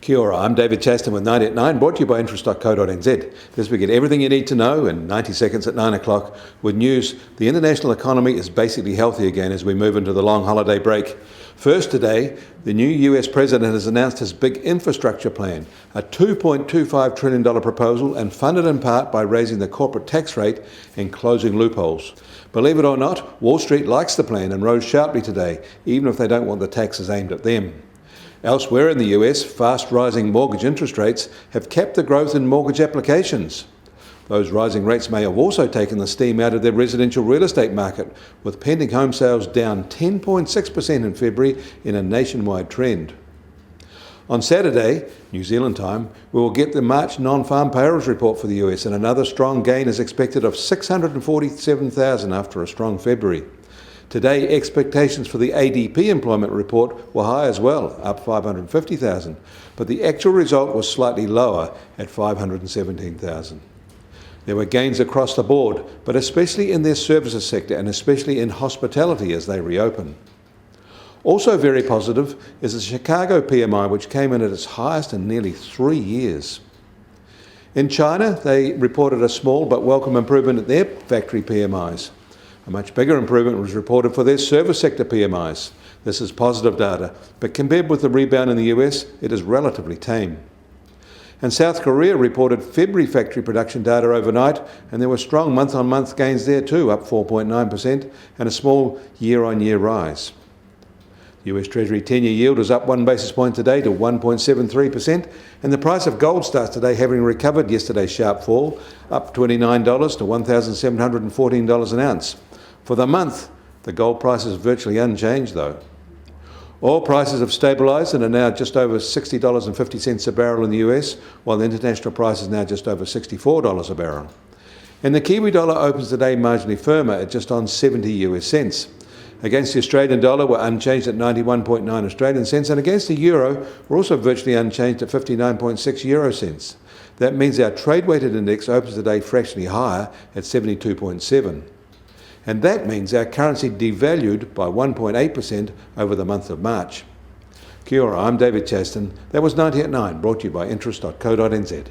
Kia ora, I'm David Chaston with 90 at 9, brought to you by interest.co.nz. This we get everything you need to know in 90 seconds at 9 o'clock with news. The international economy is basically healthy again as we move into the long holiday break. First today, the new US president has announced his big infrastructure plan, a $2.25 trillion proposal and funded in part by raising the corporate tax rate and closing loopholes. Believe it or not, Wall Street likes the plan and rose sharply today, even if they don't want the taxes aimed at them. Elsewhere in the US, fast rising mortgage interest rates have capped the growth in mortgage applications. Those rising rates may have also taken the steam out of their residential real estate market, with pending home sales down 10.6% in February in a nationwide trend. On Saturday, New Zealand time, we will get the March non-farm payrolls report for the US, and another strong gain is expected of 647,000 after a strong February. Today, expectations for the ADP employment report were high as well, up 550,000, but the actual result was slightly lower at 517,000. There were gains across the board, but especially in their services sector and especially in hospitality as they reopen. Also very positive is the Chicago PMI, which came in at its highest in nearly 3 years. In China, they reported a small but welcome improvement at their factory PMIs. A much bigger improvement was reported for their service sector PMIs. This is positive data, but compared with the rebound in the US, it is relatively tame. And South Korea reported February factory production data overnight, and there were strong month-on-month gains there too, up 4.9%, and a small year-on-year rise. The US Treasury 10-year yield is up 1 basis point today to 1.73%, and the price of gold starts today having recovered yesterday's sharp fall, up $29 to $1,714 an ounce. For the month, the gold price is virtually unchanged though. Oil prices have stabilised and are now just over $60.50 a barrel in the US, while the international price is now just over $64 a barrel. And the Kiwi dollar opens today marginally firmer at just on 70 US cents. Against the Australian dollar, we're unchanged at 91.9 Australian cents, and against the euro, we're also virtually unchanged at 59.6 euro cents. That means our trade-weighted index opens today fractionally higher at 72.7. And that means our currency devalued by 1.8% over the month of March. Kia ora, I'm David Chaston. That was 90 at 9, brought to you by interest.co.nz.